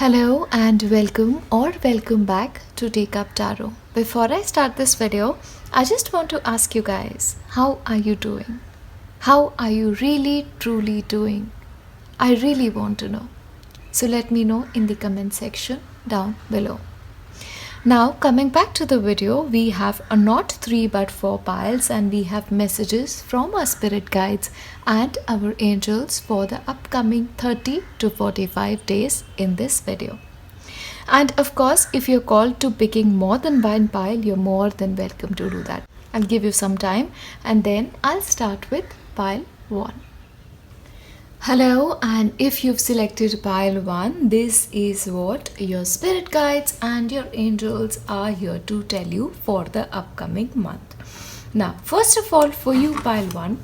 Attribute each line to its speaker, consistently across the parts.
Speaker 1: Hello and welcome back to Take Up Tarot. Before I start this video, I just want to ask you guys, how are you doing? How are you really truly doing? I really want to know. So let me know in the comment section down below. Now coming back to the video, we have not 3 but 4 piles and we have messages from our spirit guides and our angels for the upcoming 30 to 45 days in this video. And of course, if you're called to picking more than one pile, you're more than welcome to do that. I'll give you some time and then I'll start with pile 1. Hello, and if you've selected pile 1, this is what your spirit guides and your angels are here to tell you for the upcoming month. Now, first of all, for you, pile 1,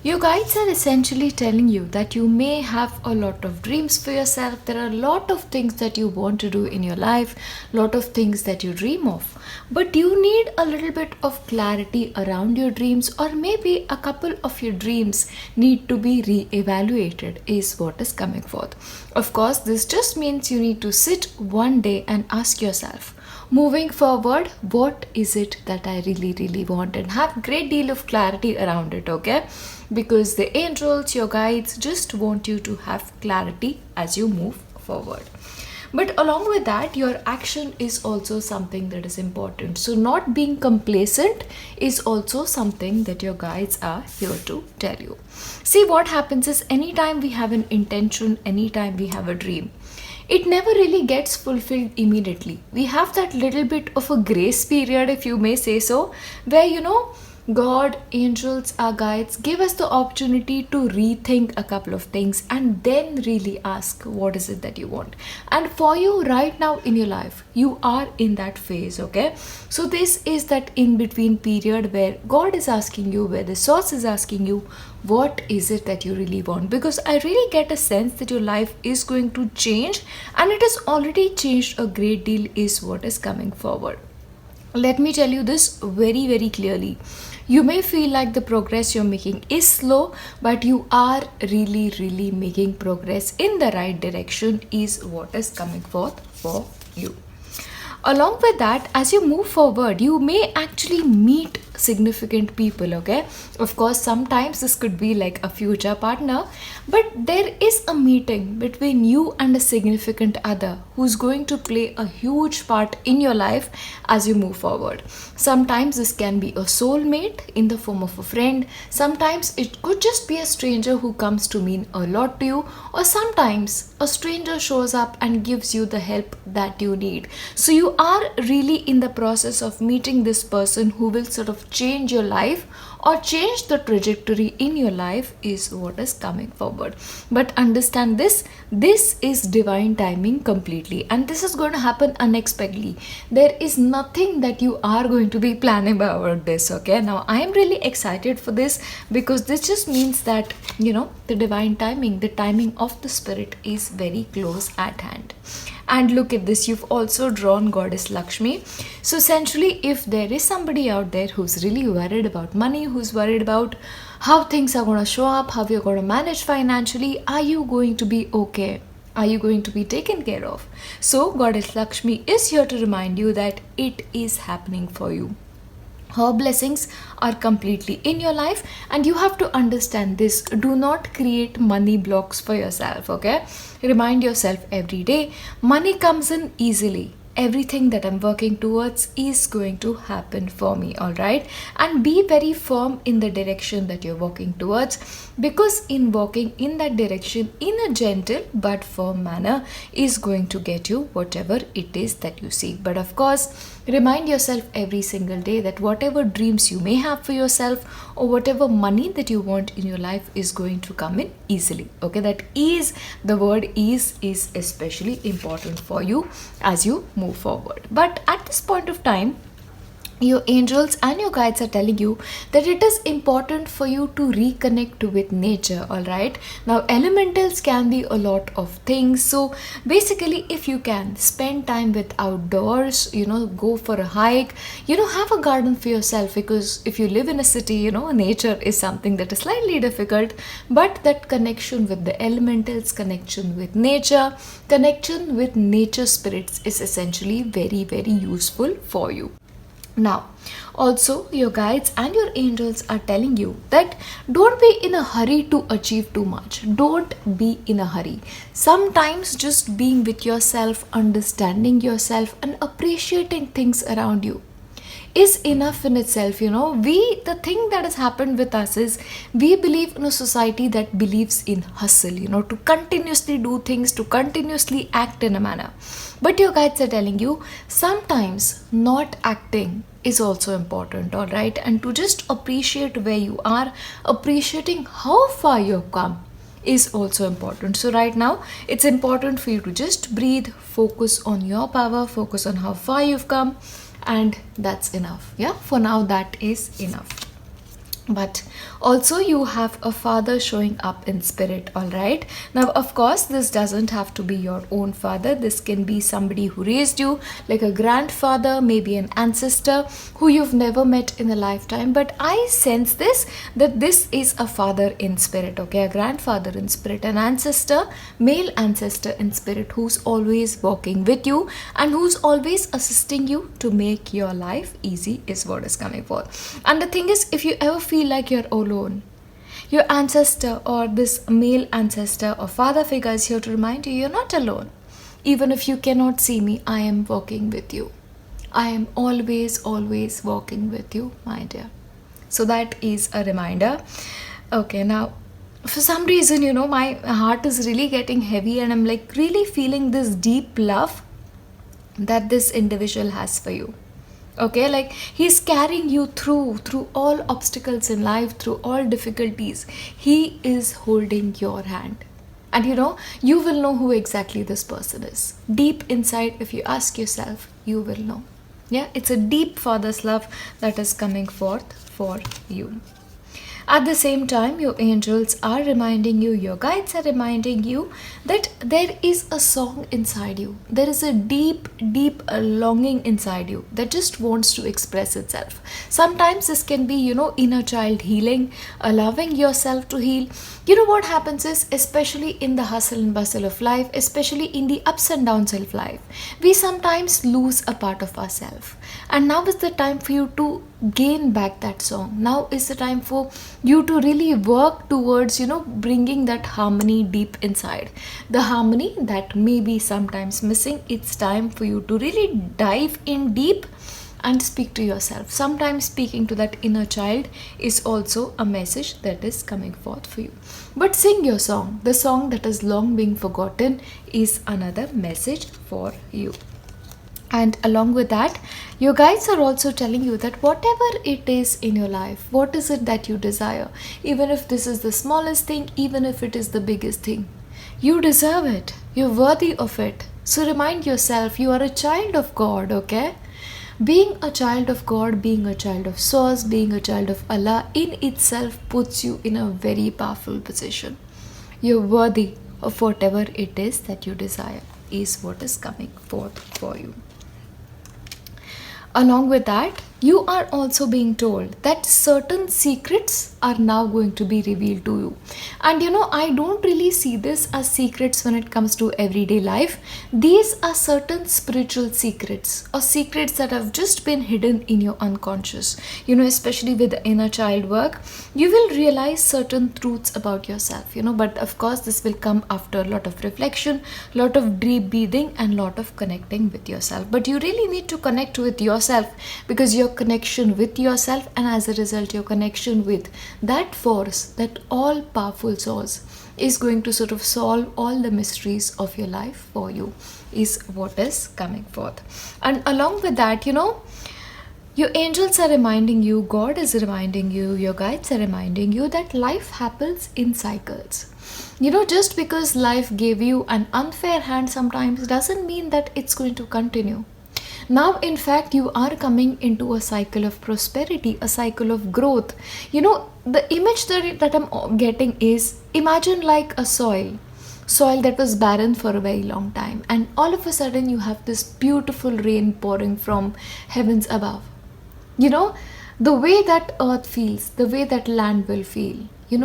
Speaker 1: your guides are essentially telling you that you may have a lot of dreams for yourself. There are a lot of things that you want to do in your life, lot of things that you dream of. But you need a little bit of clarity around your dreams, or maybe a couple of your dreams need to be re-evaluated is what is coming forth. Of course, this just means you need to sit one day and ask yourself, moving forward, what is it that I really want, and have great deal of clarity around it, okay? Because the angels, your guides, just want you to have clarity as you move forward. But along with that, your action is also something that is important. So not being complacent is also something that your guides are here to tell you. See, what happens is anytime we have an intention, anytime we have a dream, it never really gets fulfilled immediately. We have that little bit of a grace period, if you may say so, where God, angels, our guides give us the opportunity to rethink a couple of things and then really ask, what is it that you want? And for you right now in your life, you are in that phase, okay? So this is that in-between period where God is asking you, where the source is asking you, what is it that you really want? Because I really get a sense that your life is going to change, and it has already changed a great deal is what is coming forward. Let me tell you this very clearly. You may feel like the progress you're making is slow, but you are really making progress in the right direction is what is coming forth for you. Along with that, as you move forward, you may actually meet significant people, okay? Of course, sometimes this could be like a future partner, but there is a meeting between you and a significant other who's going to play a huge part in your life as you move forward. Sometimes this can be a soulmate in the form of a friend. Sometimes it could just be a stranger who comes to mean a lot to you, or sometimes a stranger shows up and gives you the help that you need. So you are really in the process of meeting this person who will sort of change your life or change the trajectory in your life is what is coming forward. But understand this is divine timing completely, and this is going to happen unexpectedly. There is nothing that you are going to be planning about this, okay? Now I am really excited for this because this just means that the divine timing, the timing of the spirit is very close at hand. And look at this, you've also drawn Goddess Lakshmi. So essentially, if there is somebody out there who's really worried about money, who's worried about how things are going to show up, how you're going to manage financially, are you going to be okay? Are you going to be taken care of? So Goddess Lakshmi is here to remind you that it is happening for you. Her blessings are completely in your life, and you have to understand this. Do not create money blocks for yourself, okay? Remind yourself every day, money comes in easily. Everything that I'm working towards is going to happen for me, all right? And be very firm in the direction that you're working towards, because in walking in that direction in a gentle but firm manner is going to get you whatever it is that you seek. But of course, remind yourself every single day that whatever dreams you may have for yourself or whatever money that you want in your life is going to come in easily, okay? That ease, the word ease is especially important for you as you move forward. But at this point of time, your angels and your guides are telling you that it is important for you to reconnect with nature. All right, now elementals can be a lot of things, so basically if you can spend time with outdoors, go for a hike, have a garden for yourself, because if you live in a city, nature is something that is slightly difficult, but that connection with the elementals, connection with nature, connection with nature spirits is essentially very, very useful for you. Now, also, your guides and your angels are telling you that don't be in a hurry to achieve too much. Don't be in a hurry. Sometimes just being with yourself, understanding yourself, and appreciating things around you is enough in itself. The thing that has happened with us is we believe in a society that believes in hustle, to continuously do things, to continuously act in a manner. But your guides are telling you sometimes not acting is also important, all right, and to just appreciate where you are, appreciating how far you've come is also important. So right now it's important for you to just breathe, focus on your power, focus on how far you've come, and that's enough. Yeah, for now that is enough. But also you have a father showing up in spirit. All right, now of course this doesn't have to be your own father. This can be somebody who raised you, like a grandfather, maybe an ancestor who you've never met in a lifetime, but I sense this, that this is a father in spirit. Okay, a grandfather in spirit, an ancestor, male ancestor in spirit, who's always walking with you and who's always assisting you to make your life easy is what is coming forth. And the thing is, if you ever feel like you're alone, your ancestor or this male ancestor or father figure is here to remind you you're not alone. Even if you cannot see me, I am walking with you. I am always, always walking with you, my dear. So that is a reminder. Okay, now for some reason, my heart is really getting heavy and I'm like really feeling this deep love that this individual has for you. Okay, like he's carrying you through all obstacles in life, through all difficulties. He is holding your hand, and you will know who exactly this person is deep inside. If you ask yourself, you will know. Yeah, it's a deep father's love that is coming forth for you. At the same time, your angels are reminding you, your guides are reminding you that there is a song inside you. There is a deep, deep longing inside you that just wants to express itself. Sometimes this can be, inner child healing, allowing yourself to heal. What happens is, especially in the hustle and bustle of life, especially in the ups and downs of life, we sometimes lose a part of ourselves. And now is the time for you to gain back that song. Now is the time for you to really work towards, bringing that harmony deep inside. The harmony that may be sometimes missing. It's time for you to really dive in deep and speak to yourself. Sometimes speaking to that inner child is also a message that is coming forth for you. But sing your song. The song that is long being forgotten is another message for you. And along with that, your guides are also telling you that whatever it is in your life, what is it that you desire, even if this is the smallest thing, even if it is the biggest thing, you deserve it. You're worthy of it. So remind yourself you are a child of God, okay? Being a child of God, being a child of Source, being a child of Allah in itself puts you in a very powerful position. You're worthy of whatever it is that you desire, is what is coming forth for you. Along with that, you are also being told that certain secrets are now going to be revealed to you. And I don't really see this as secrets when it comes to everyday life. These are certain spiritual secrets, or secrets that have just been hidden in your unconscious. Especially with the inner child work, you will realize certain truths about yourself, but of course this will come after a lot of reflection, lot of deep breathing, and lot of connecting with yourself. But you really need to connect with yourself, because your connection with yourself, and as a result your connection with that force, that all powerful source, is going to sort of solve all the mysteries of your life for you, is what is coming forth. And along with that, your angels are reminding you, God is reminding you, your guides are reminding you that life happens in cycles. Just because life gave you an unfair hand sometimes doesn't mean that it's going to continue. Now, in fact, you are coming into a cycle of prosperity, a cycle of growth. The image that I'm getting is, imagine like a soil that was barren for a very long time, and all of a sudden you have this beautiful rain pouring from heavens above. you know the way that earth feels, the way that land will feel,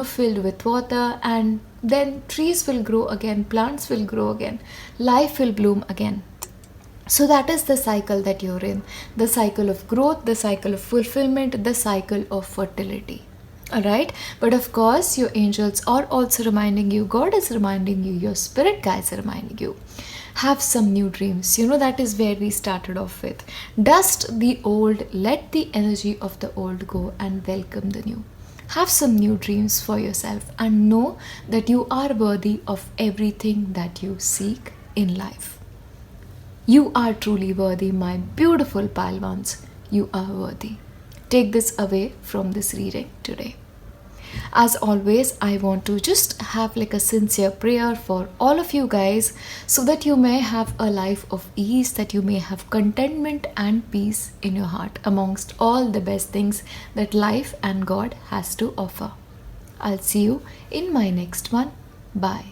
Speaker 1: filled with water, and then trees will grow again, plants will grow again, life will bloom again. So that is the cycle that you're in, the cycle of growth, the cycle of fulfillment, the cycle of fertility. All right. But of course, your angels are also reminding you, God is reminding you, your spirit guides are reminding you, have some new dreams. That is where we started off with. Dust the old, let the energy of the old go, and welcome the new. Have some new dreams for yourself, and know that you are worthy of everything that you seek in life. You are truly worthy, my beautiful Palwans. You are worthy. Take this away from this reading today. As always, I want to just have like a sincere prayer for all of you guys, so that you may have a life of ease, that you may have contentment and peace in your heart amongst all the best things that life and God has to offer. I'll see you in my next one. Bye.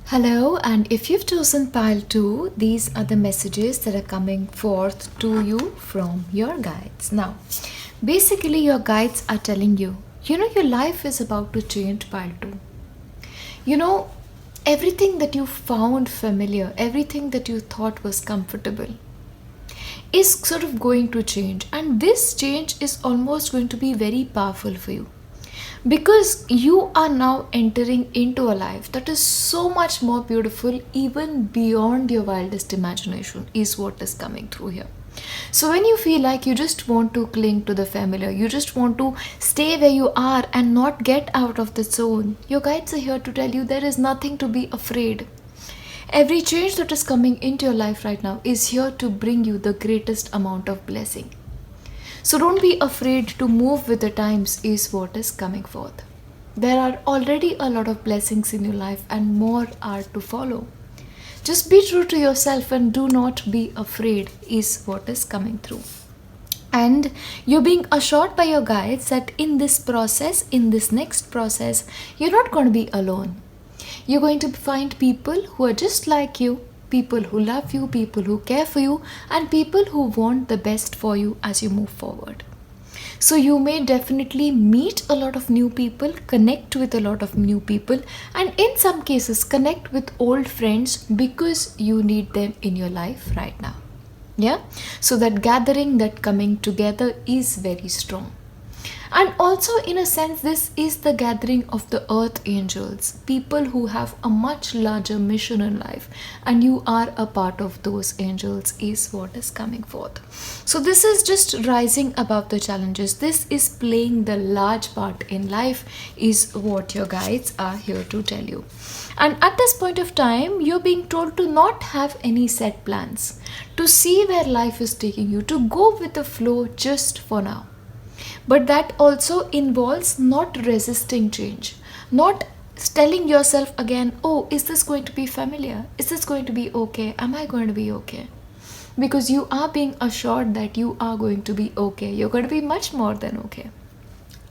Speaker 1: Hello, and if you've chosen pile 2, these are the messages that are coming forth to you from your guides. Now, basically your guides are telling you, your life is about to change, pile 2. Everything that you found familiar, everything that you thought was comfortable is sort of going to change. And this change is almost going to be very powerful for you, because you are now entering into a life that is so much more beautiful, even beyond your wildest imagination, is what is coming through here. So when you feel like you just want to cling to the familiar, you just want to stay where you are and not get out of the zone, your guides are here to tell you there is nothing to be afraid. Every change that is coming into your life right now is here to bring you the greatest amount of blessing. So don't be afraid to move with the times, is what is coming forth. There are already a lot of blessings in your life, and more are to follow. Just be true to yourself and do not be afraid, is what is coming through. And you're being assured by your guides that in this process, in this next process, you're not going to be alone. You're going to find people who are just like you, people who love you, people who care for you, and people who want the best for you as you move forward. So you may definitely meet a lot of new people, connect with a lot of new people, and in some cases connect with old friends because you need them in your life right now. Yeah? So that gathering, that coming together is very strong. And also, in a sense, this is the gathering of the earth angels, people who have a much larger mission in life, and you are a part of those angels, is what is coming forth. So this is just rising above the challenges. This is playing the large part in life, is what your guides are here to tell you. And at this point of time, you're being told to not have any set plans, to see where life is taking you, to go with the flow just for now. But that also involves not resisting change, not telling yourself again, oh, is this going to be familiar? Is this going to be okay? Am I going to be okay? Because you are being assured that you are going to be okay. You're going to be much more than okay.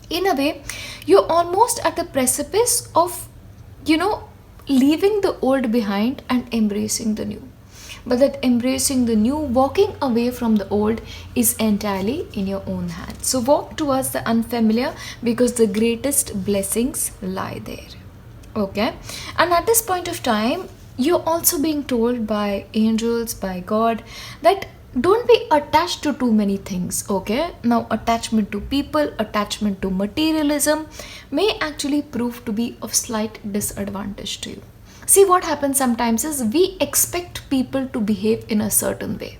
Speaker 1: In a way, you're almost at the precipice of, leaving the old behind and embracing the new. But that embracing the new, walking away from the old, is entirely in your own hands. So walk towards the unfamiliar, because the greatest blessings lie there. Okay? And at this point of time, you're also being told by angels, by God, that don't be attached to too many things. Okay? Now, attachment to people, attachment to materialism may actually prove to be of slight disadvantage to you. See, what happens sometimes is we expect people to behave in a certain way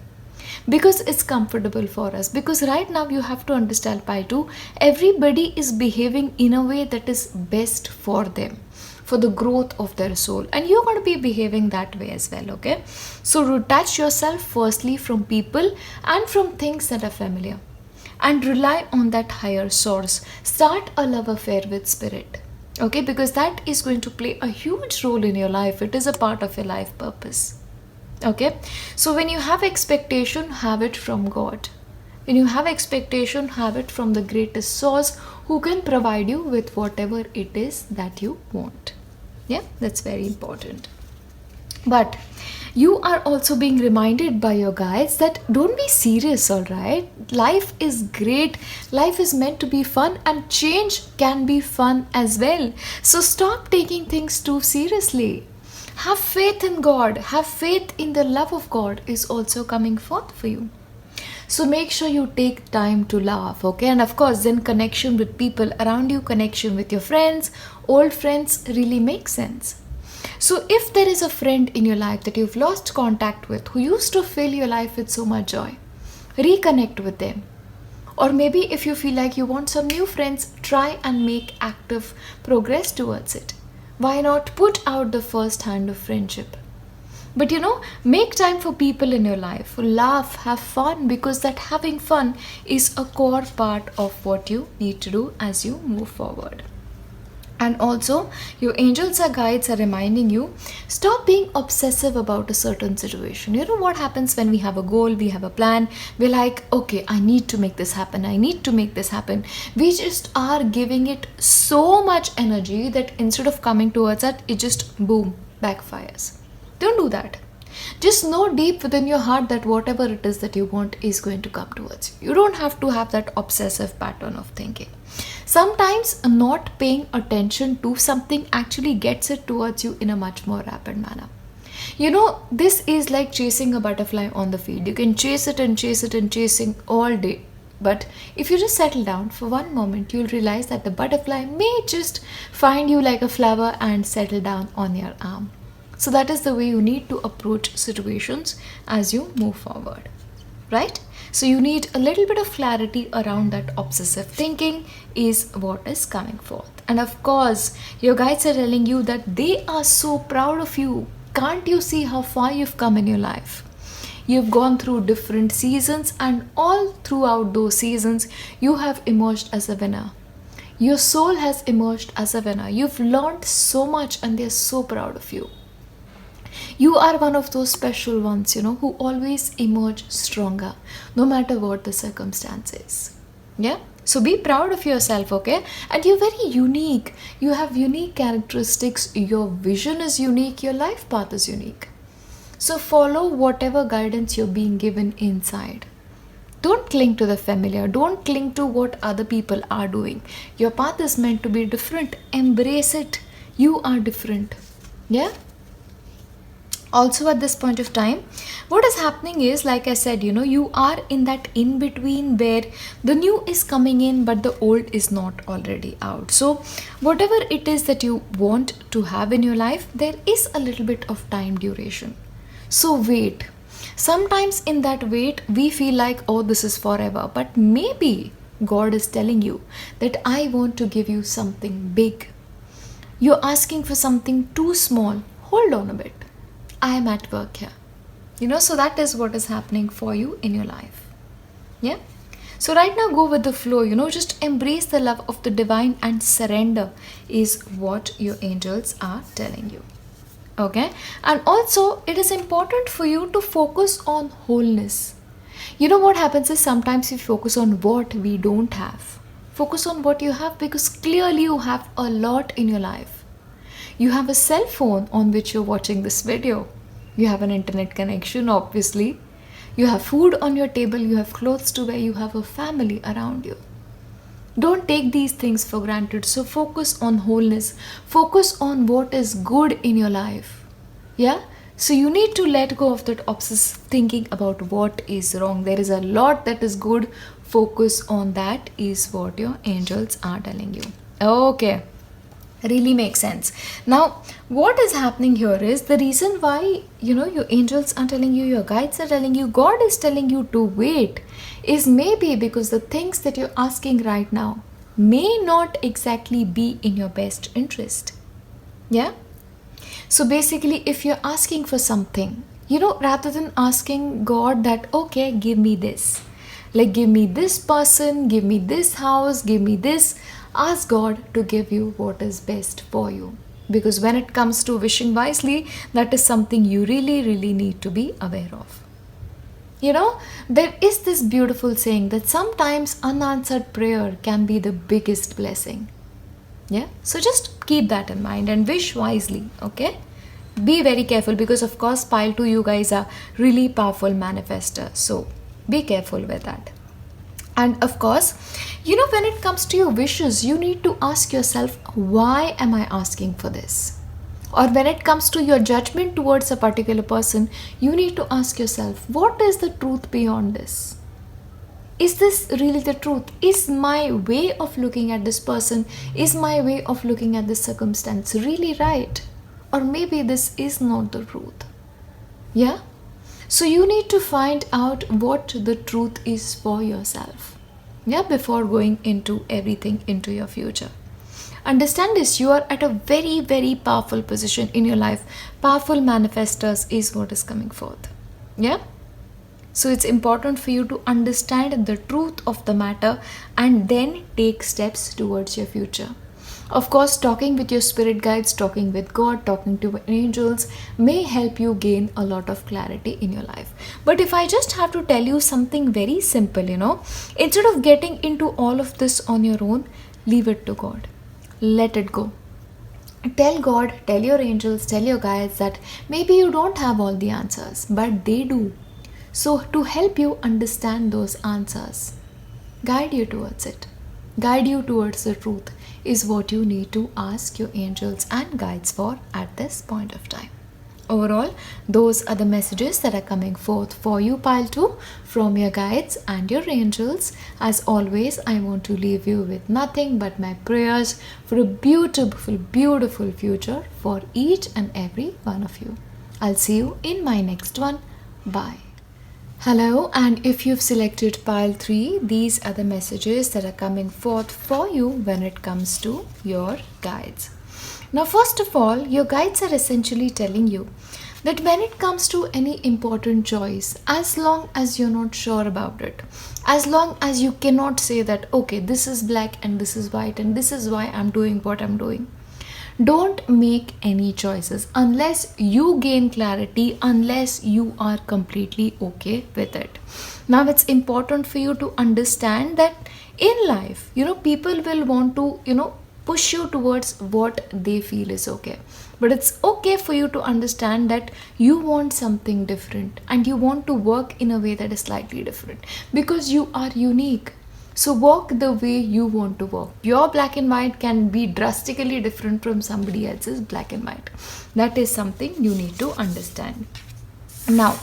Speaker 1: because it's comfortable for us. Because right now you have to understand, Paitu, everybody is behaving in a way that is best for them, for the growth of their soul. And you're going to be behaving that way as well, okay? So detach yourself firstly from people and from things that are familiar, and rely on that higher source. Start a love affair with spirit. Okay, because that is going to play a huge role in your life. It is a part of your life purpose. Okay, so when you have expectation, have it from God. When you have expectation, have it from the greatest source who can provide you with whatever it is that you want. Yeah, that's very important. But you are also being reminded by your guides that don't be serious, all right? Life is great, life is meant to be fun, and change can be fun as well. So stop taking things too seriously. Have faith in God, have faith in the love of God is also coming forth for you. So make sure you take time to laugh, okay? And of course, then connection with people around you, connection with your friends, old friends really makes sense. So if there is a friend in your life that you've lost contact with who used to fill your life with so much joy, reconnect with them. Or maybe if you feel like you want some new friends, try and make active progress towards it. Why not put out the first hand of friendship? But make time for people in your life. Laugh, have fun, because that having fun is a core part of what you need to do as you move forward. And also, your angels or guides are reminding you, stop being obsessive about a certain situation. You know what happens when we have a goal, we have a plan, we're like, okay, I need to make this happen, I need to make this happen. We just are giving it so much energy that instead of coming towards that, it just boom, backfires. Don't do that. Just know deep within your heart that whatever it is that you want is going to come towards you. You don't have to have that obsessive pattern of thinking. Sometimes not paying attention to something actually gets it towards you in a much more rapid manner. This is like chasing a butterfly on the field. You can chase it and chase it and chasing all day. But if you just settle down for one moment, you'll realize that the butterfly may just find you like a flower and settle down on your arm. So that is the way you need to approach situations as you move forward, right? So you need a little bit of clarity around that obsessive thinking is what is coming forth. And of course, your guides are telling you that they are so proud of you. Can't you see how far you've come in your life? You've gone through different seasons, and all throughout those seasons, you have emerged as a winner. Your soul has emerged as a winner. You've learned so much, and they're so proud of you. You are one of those special ones, who always emerge stronger, no matter what the circumstances. Yeah? So be proud of yourself, okay? And you're very unique. You have unique characteristics. Your vision is unique. Your life path is unique. So follow whatever guidance you're being given inside. Don't cling to the familiar. Don't cling to what other people are doing. Your path is meant to be different. Embrace it. You are different. Yeah? Also at this point of time, what is happening is, like I said, you are in that in between where the new is coming in but the old is not already out. So whatever it is that you want to have in your life, there is a little bit of time duration. So wait. Sometimes in that wait we feel like, oh, this is forever, but maybe God is telling you that I want to give you something big. You're asking for something too small. Hold on a bit. I am at work here. So that is what is happening for you in your life. Yeah? So right now go with the flow, just embrace the love of the divine and surrender is what your angels are telling you. Okay? And also it is important for you to focus on wholeness. What happens is sometimes we focus on what we don't have. Focus on what you have, because clearly you have a lot in your life. You have a cell phone on which you're watching this video. You have an internet connection, obviously. You have food on your table. You have clothes to wear. You have a family around you. Don't take these things for granted. So focus on wholeness. Focus on what is good in your life. Yeah? So you need to let go of that obsessive thinking about what is wrong. There is a lot that is good. Focus on that is what your angels are telling you. Okay. Really makes sense. Now what is happening here is, the reason why your angels are telling you, your guides are telling you, God is telling you to wait, is maybe because the things that you're asking right now may not exactly be in your best interest. Yeah. So basically, if you're asking for something, rather than asking God that, okay, give me this, like give me this person, give me this house, give me this, ask God to give you what is best for you. Because when it comes to wishing wisely, that is something you really, really need to be aware of. You know, there is this beautiful saying that sometimes unanswered prayer can be the biggest blessing. Yeah, so just keep that in mind and wish wisely, okay? Be very careful because, of course, pile 2, you guys are really powerful manifestors. So be careful with that. And of course, you know, when it comes to your wishes, you need to ask yourself, why am I asking for this? Or when it comes to your judgment towards a particular person, you need to ask yourself, what is the truth beyond this? Is this really the truth? Is my way of looking at this person, is my way of looking at this circumstance really right? Or maybe this is not the truth. Yeah? So you need to find out what the truth is for yourself. Yeah, before going into everything into your future. Understand this, you are at a very, very powerful position in your life. Powerful manifestors is what is coming forth. Yeah? So it's important for you to understand the truth of the matter and then take steps towards your future. Of course, talking with your spirit guides, talking with God, talking to angels may help you gain a lot of clarity in your life. But if I just have to tell you something very simple, you know, instead of getting into all of this on your own, leave it to God. Let it go. Tell God, tell your angels, tell your guides that maybe you don't have all the answers, but they do. So to help you understand those answers, guide you towards it, guide you towards the truth is what you need to ask your angels and guides for at this point of time. Overall, those are the messages that are coming forth for you, pile 2, from your guides and your angels. As always, I want to leave you with nothing but my prayers for a beautiful, beautiful future for each and every one of you. I'll see you in my next one. Bye. Hello, and if you've selected pile 3, these are the messages that are coming forth for you when it comes to your guides. Now, first of all, your guides are essentially telling you that when it comes to any important choice, as long as you're not sure about it, as long as you cannot say that, okay, this is black and this is white and this is why I'm doing what I'm doing, don't make any choices unless you gain clarity, unless you are completely okay with it. Now, it's important for you to understand that in life, you know, people will want to, push you towards what they feel is okay. But it's okay for you to understand that you want something different and you want to work in a way that is slightly different because you are unique. So walk the way you want to walk. Your black and white can be drastically different from somebody else's black and white. That is something you need to understand. Now,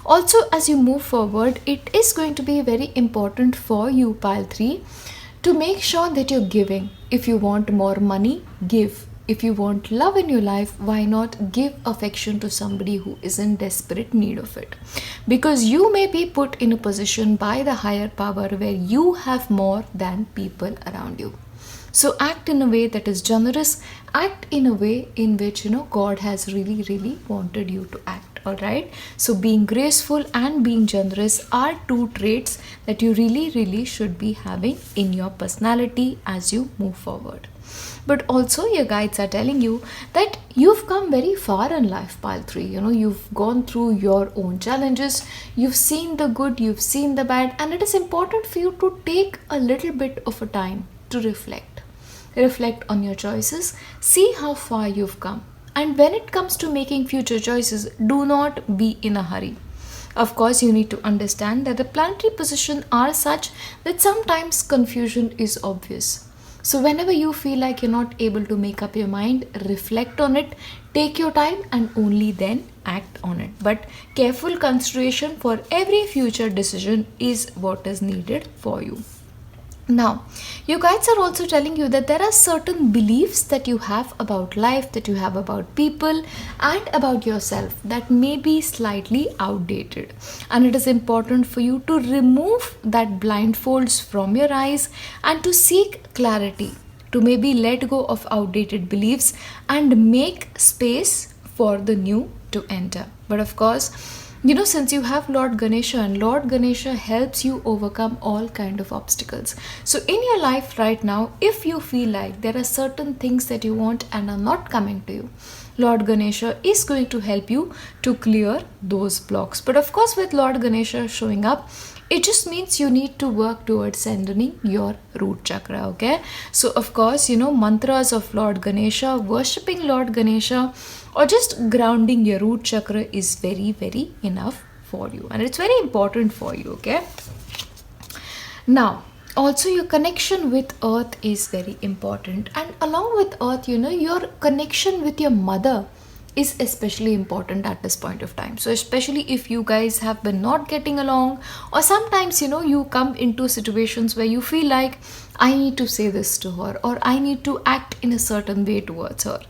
Speaker 1: also as you move forward, it is going to be very important for you, pile 3, to make sure that you're giving. If you want more money, give. If you want love in your life, why not give affection to somebody who is in desperate need of it? Because you may be put in a position by the higher power where you have more than people around you. So act in a way that is generous, act in a way in which, God has really, really wanted you to act. Alright, so being graceful and being generous are 2 traits that you really, really should be having in your personality as you move forward. But also your guides are telling you that you've come very far in life, pile 3. You've gone through your own challenges, you've seen the good, you've seen the bad, and it is important for you to take a little bit of a time to reflect. Reflect on your choices, see how far you've come. And when it comes to making future choices, do not be in a hurry. Of course, you need to understand that the planetary positions are such that sometimes confusion is obvious. So whenever you feel like you're not able to make up your mind, reflect on it, take your time and only then act on it. But careful consideration for every future decision is what is needed for you. Now, your guides are also telling you that there are certain beliefs that you have about life, that you have about people and about yourself that may be slightly outdated. And it is important for you to remove that blindfolds from your eyes and to seek clarity, to maybe let go of outdated beliefs and make space for the new to enter. But of course, Since you have Lord Ganesha, and Lord Ganesha helps you overcome all kind of obstacles. So in your life right now, if you feel like there are certain things that you want and are not coming to you, Lord Ganesha is going to help you to clear those blocks. But of course, with Lord Ganesha showing up, it just means you need to work towards strengthening your root chakra. Okay, so of course, mantras of Lord Ganesha, worshipping Lord Ganesha, or just grounding your root chakra is very, very enough for you, and it's very important for you. Okay, now also your connection with earth is very important, and along with earth, your connection with your mother is especially important at this point of time. So especially if you guys have been not getting along, or sometimes you come into situations where you feel like, I need to say this to her, or I need to act in a certain way towards her,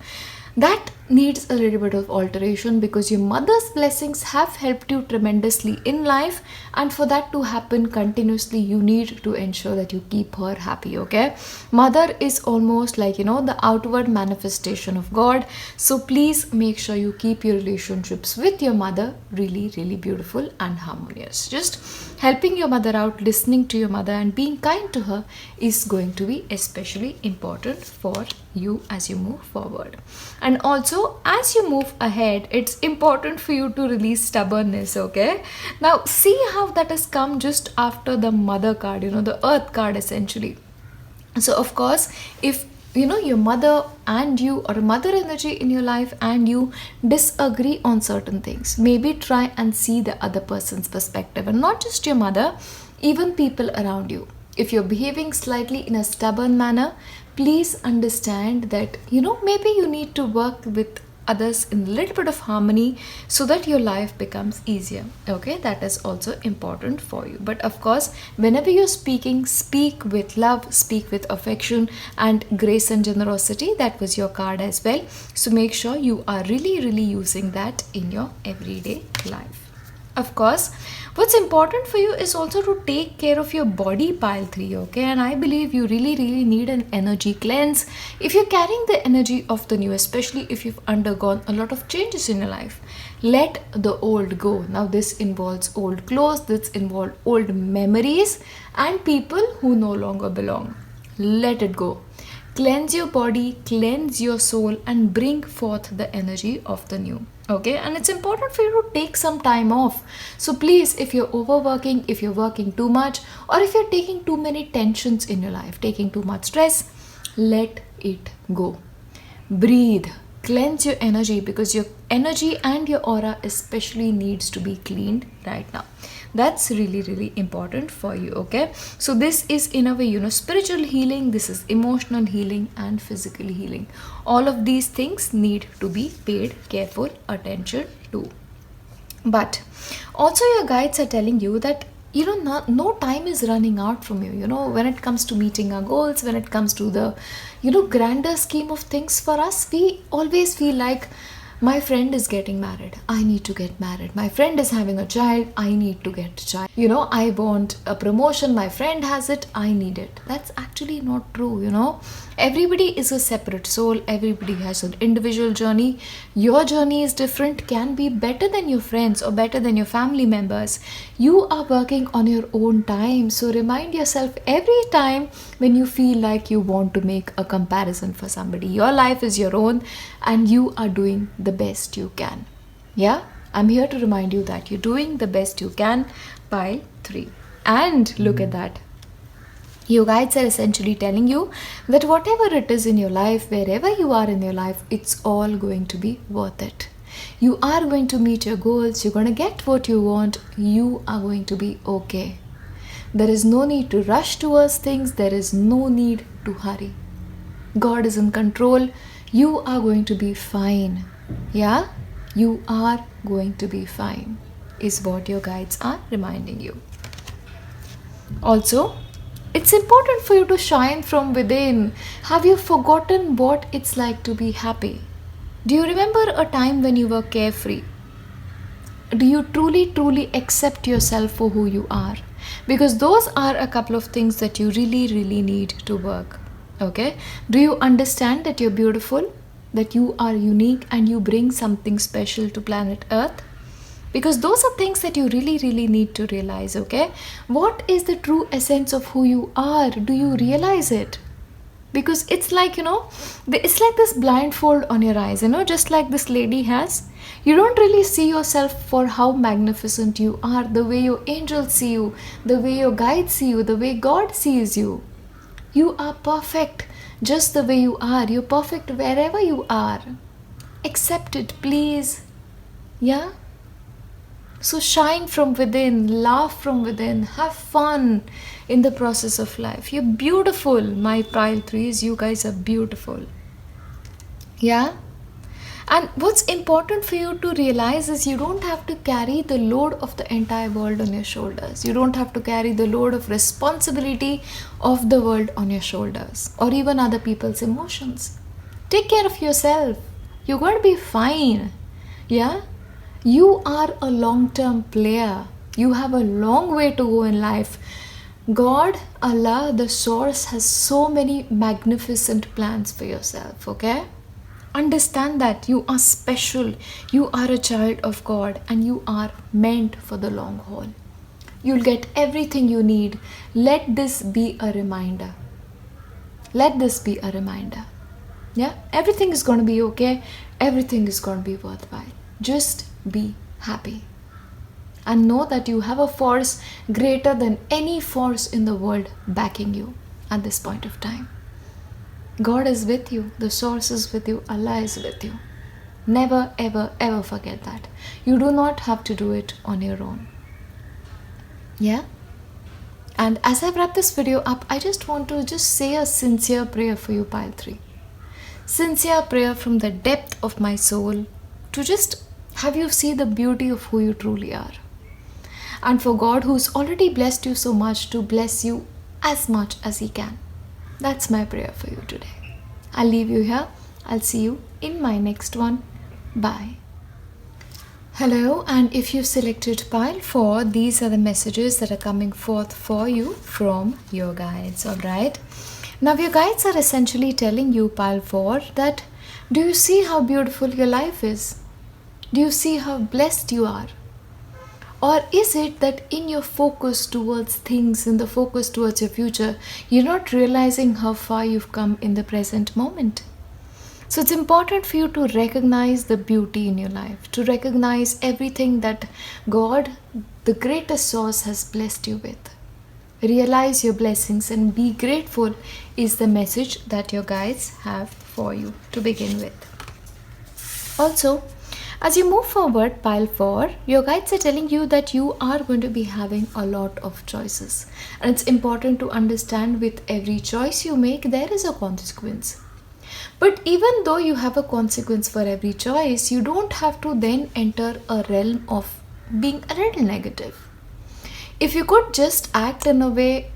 Speaker 1: that needs a little bit of alteration, because your mother's blessings have helped you tremendously in life, and for that to happen continuously, you need to ensure that you keep her happy. Okay, mother is almost like the outward manifestation of God, so please make sure you keep your relationships with your mother really, really beautiful and harmonious. Just helping your mother out, listening to your mother, and being kind to her is going to be especially important for you as you move forward. And also, as you move ahead, it's important for you to release stubbornness. Okay, now see how that has come just after the mother card, the earth card essentially. So of course, if your mother and you, or a mother energy in your life, and you disagree on certain things, maybe try and see the other person's perspective, and not just your mother, even people around you. If you're behaving slightly in a stubborn manner, please understand that maybe you need to work with others in a little bit of harmony, so that your life becomes easier. Okay, that is also important for you. But of course, whenever you're speaking, speak with love, speak with affection and grace and generosity. That was your card as well, so make sure you are really, really using that in your everyday life. Of course, what's important for you is also to take care of your body, pile 3. Okay, and I believe you really, really need an energy cleanse if you're carrying the energy of the new, especially if you've undergone a lot of changes in your life. Let the old go. Now this involves old clothes, this involves old memories and people who no longer belong. Let it go. Cleanse your body, cleanse your soul, and bring forth the energy of the new. Okay, and it's important for you to take some time off. So please, if you're overworking, if you're working too much, or if you're taking too many tensions in your life, taking too much stress, let it go. Breathe. Cleanse your energy, because your energy and your aura especially needs to be cleaned right now. That's really, really important for you. Okay, so this is in a way spiritual healing, this is emotional healing and physical healing. All of these things need to be paid careful attention to. But also your guides are telling you that no time is running out from you, when it comes to meeting our goals, when it comes to the grander scheme of things. For us, we always feel like, my friend is getting married, I need to get married. My friend is having a child, I need to get a child. I want a promotion, my friend has it, I need it. That's actually not true. Everybody is a separate soul, everybody has an individual journey. Your journey is different, can be better than your friends or better than your family members. You are working on your own time, so remind yourself every time when you feel like you want to make a comparison for somebody. Your life is your own, and you are doing the best you can. Yeah, I'm here to remind you that you're doing the best you can. Pile 3. And look at that. Your guides are essentially telling you that whatever it is in your life, wherever you are in your life, it's all going to be worth it. You are going to meet your goals, you're going to get what you want, you are going to be okay. There is no need to rush towards things, there is no need to hurry. God is in control, you are going to be fine. Yeah, you are going to be fine, is what your guides are reminding you. Also, it's important for you to shine from within. Have you forgotten what it's like to be happy? Do you remember a time when you were carefree? Do you truly, truly accept yourself for who you are? Because those are a couple of things that you really, really need to work. Okay? Do you understand that you're beautiful, that you are unique, and you bring something special to planet Earth? because those are things that you really need to realize. Okay, what is the true essence of who you are? Do you realize it? Because it's like, it's like this blindfold on your eyes, just like this lady has. You don't really see yourself for how magnificent you are, the way your angels see you, the way your guides see you, the way God sees you. You are perfect just the way you are. You're perfect wherever you are. Accept it, please. Yeah? So shine from within, laugh from within, have fun in the process of life. You're beautiful, my pile threes. You guys are beautiful. Yeah? And what's important for you to realize is you don't have to carry the load of the entire world on your shoulders. You don't have to carry the load of responsibility of the world on your shoulders, or even other people's emotions. Take care of yourself. You're going to be fine. Yeah? You are a long-term player. You have a long way to go in life. God, Allah, the source, has so many magnificent plans for yourself, okay? Understand that you are special. You are a child of God, and you are meant for the long haul. You'll get everything you need. Let this be a reminder. Let this be a reminder. Yeah? Everything is going to be okay. Everything is going to be worthwhile. Just be happy. And know that you have a force greater than any force in the world backing you at this point of time. God is with you. The source is with you. Allah is with you. Never, ever, ever forget that. You do not have to do it on your own. Yeah? And as I wrap this video up, I just want to say a sincere prayer for you, pile 3. Sincere prayer from the depth of my soul to just have you see the beauty of who you truly are. And for God, who's already blessed you so much, to bless you as much as He can. That's my prayer for you today. I'll leave you here. I'll see you in my next one. Bye. Hello, and if you've selected pile 4, these are the messages that are coming forth for you from your guides. Alright. Now your guides are essentially telling you, pile 4, that do you see how beautiful your life is? Do you see how blessed you are? Or is it that in your focus towards things, in the focus towards your future, you're not realizing how far you've come in the present moment? So it's important for you to recognize the beauty in your life, to recognize everything that God, the greatest source, has blessed you with. Realize your blessings and be grateful is the message that your guides have for you to begin with. Also, as you move forward, pile 4, your guides are telling you that you are going to be having a lot of choices. And it's important to understand with every choice you make, there is a consequence. But even though you have a consequence for every choice, you don't have to then enter a realm of being a little negative. If you could just act in a way,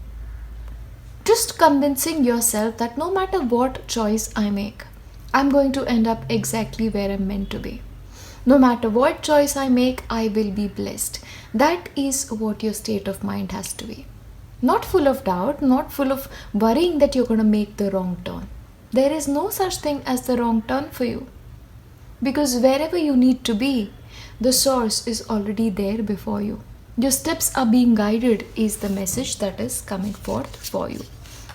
Speaker 1: just convincing yourself that no matter what choice I make, I'm going to end up exactly where I'm meant to be. No matter what choice I make, I will be blessed. That is what your state of mind has to be. Not full of doubt, not full of worrying that you're going to make the wrong turn. There is no such thing as the wrong turn for you. Because wherever you need to be, the source is already there before you. Your steps are being guided is the message that is coming forth for you.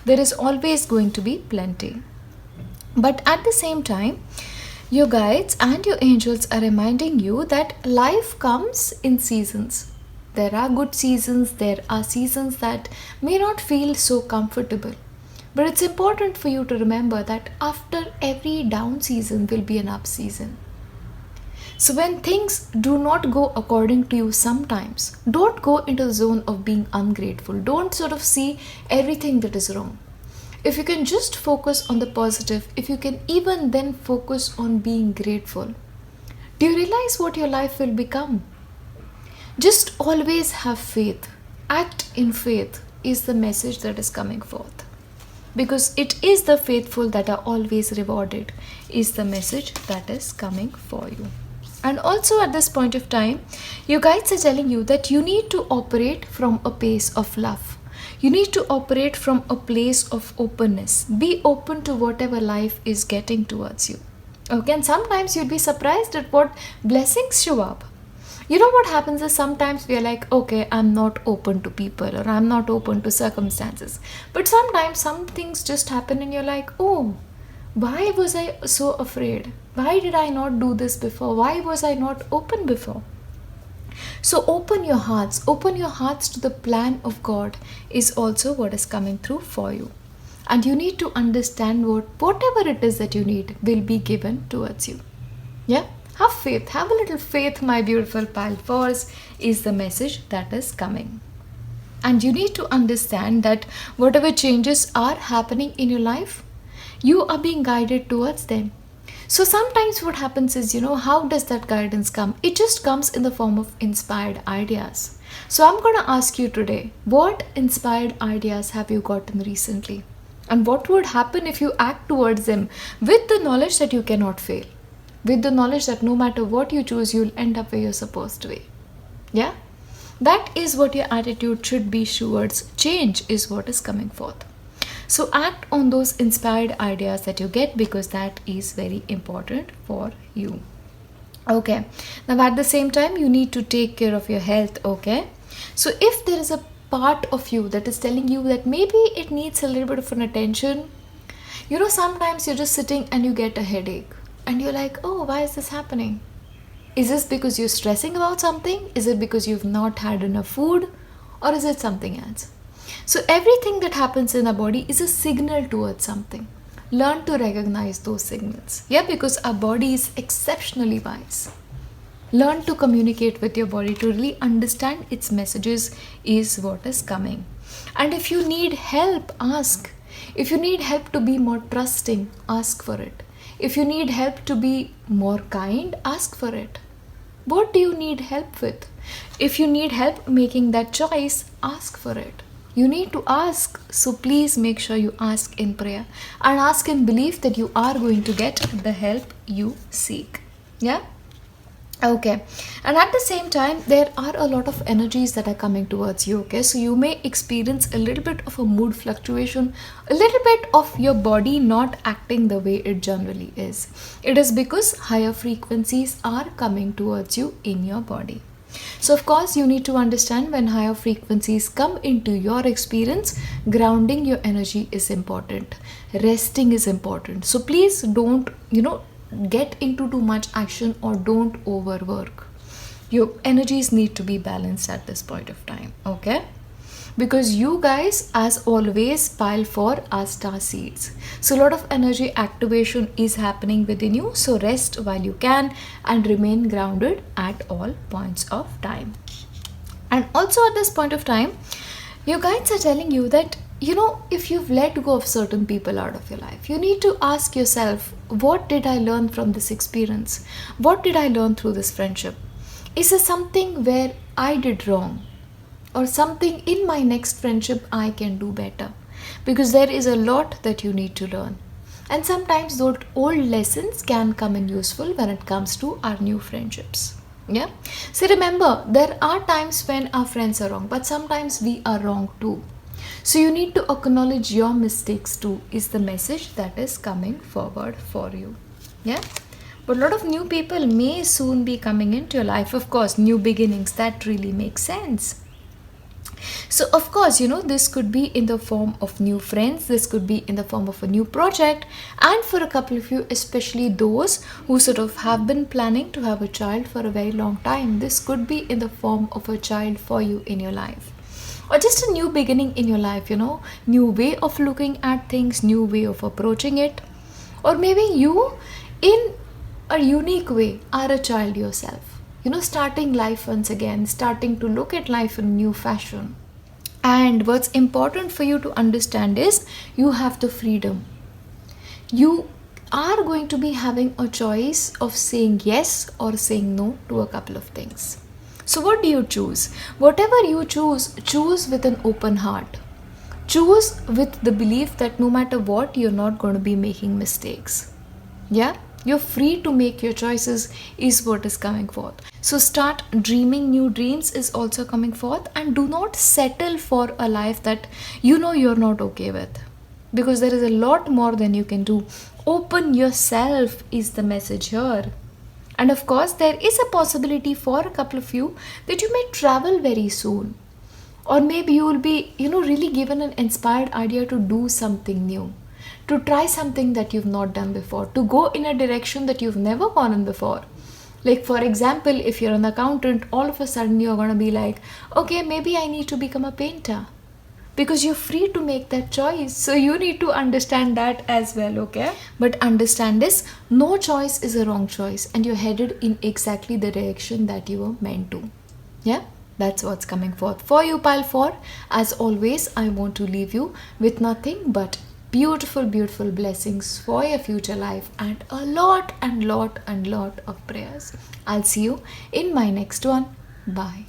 Speaker 1: There is always going to be plenty. But at the same time, your guides and your angels are reminding you that life comes in seasons. There are good seasons, there are seasons that may not feel so comfortable. But it's important for you to remember that after every down season will be an up season. So when things do not go according to you sometimes, don't go into the zone of being ungrateful. Don't sort of see everything that is wrong. If you can just focus on the positive, if you can even then focus on being grateful, do you realize what your life will become? Just always have faith. Act in faith is the message that is coming forth. Because it is the faithful that are always rewarded is the message that is coming for you. And also at this point of time, your guides are telling you that you need to operate from a place of love. You need to operate from a place of openness. Be open to whatever life is getting towards you. Okay, and sometimes you'll be surprised at what blessings show up. You know what happens is sometimes we are like, okay, I'm not open to people or I'm not open to circumstances. But sometimes some things just happen and you're like, oh, why was I so afraid? Why did I not do this before? Why was I not open before? So open your hearts to the plan of God is also what is coming through for you. And you need to understand whatever it is that you need will be given towards you. Yeah? Have faith. Have a little faith, my beautiful pile force, is the message that is coming. And you need to understand that whatever changes are happening in your life, you are being guided towards them. So sometimes what happens is, how does that guidance come? It just comes in the form of inspired ideas. So I'm going to ask you today, what inspired ideas have you gotten recently? And what would happen if you act towards them with the knowledge that you cannot fail? With the knowledge that no matter what you choose, you'll end up where you're supposed to be. Yeah? That is what your attitude should be towards change, is what is coming forth. So act on those inspired ideas that you get, because that is very important for you. Okay. Now at the same time, you need to take care of your health. Okay. So if there is a part of you that is telling you that maybe it needs a little bit of an attention, sometimes you're just sitting and you get a headache and you're like, oh, why is this happening? Is this because you're stressing about something? Is it because you've not had enough food? Or is it something else? So everything that happens in our body is a signal towards something. Learn to recognize those signals. Yeah, because our body is exceptionally wise. Learn to communicate with your body to really understand its messages is what is coming. And if you need help, ask. If you need help to be more trusting, ask for it. If you need help to be more kind, ask for it. What do you need help with? If you need help making that choice, ask for it. You need to ask. So please make sure you ask in prayer and ask in belief that you are going to get the help you seek. Yeah? Okay. And at the same time, there are a lot of energies that are coming towards you. Okay. So you may experience a little bit of a mood fluctuation, a little bit of your body not acting the way it generally is. It is because higher frequencies are coming towards you in your body. So of course you need to understand, when higher frequencies come into your experience, grounding your energy is important. Resting is important. So please don't, get into too much action or don't overwork. Your energies need to be balanced at this point of time. Okay? Because you guys, as always, pile for are star seeds. So a lot of energy activation is happening within you. So rest while you can and remain grounded at all points of time. And also at this point of time, your guides are telling you that, if you've let go of certain people out of your life, you need to ask yourself, what did I learn from this experience? What did I learn through this friendship? Is there something where I did wrong? Or something in my next friendship I can do better? Because there is a lot that you need to learn. And sometimes those old lessons can come in useful when it comes to our new friendships. Yeah. So remember, there are times when our friends are wrong, but sometimes we are wrong too. So you need to acknowledge your mistakes too, is the message that is coming forward for you. Yeah. But a lot of new people may soon be coming into your life. Of course, new beginnings, that really makes sense. So of course, this could be in the form of new friends, this could be in the form of a new project, and for a couple of you, especially those who sort of have been planning to have a child for a very long time, this could be in the form of a child for you in your life. Or just a new beginning in your life, new way of looking at things, new way of approaching it. Or maybe you, in a unique way, are a child yourself. Starting life once again, starting to look at life in a new fashion. And what's important for you to understand is you have the freedom. You are going to be having a choice of saying yes or saying no to a couple of things. So what do you choose? Whatever you choose with an open heart. Choose with the belief that no matter what, you're not going to be making mistakes. Yeah? You're free to make your choices is what is coming forth. So start dreaming new dreams is also coming forth, and do not settle for a life that you're not okay with. Because there is a lot more than you can do. Open yourself is the message here. And of course, there is a possibility for a couple of you that you may travel very soon. Or maybe you will be, really given an inspired idea to do something new, to try something that you've not done before, to go in a direction that you've never gone in before. Like, for example, if you're an accountant, all of a sudden you're going to be like, okay, maybe I need to become a painter. Because you're free to make that choice. So you need to understand that as well, okay? But understand this, no choice is a wrong choice, and you're headed in exactly the direction that you were meant to. Yeah? That's what's coming forth for you, pile 4. As always, I want to leave you with nothing but beautiful, beautiful blessings for your future life and a lot of prayers. I'll see you in my next one. Bye.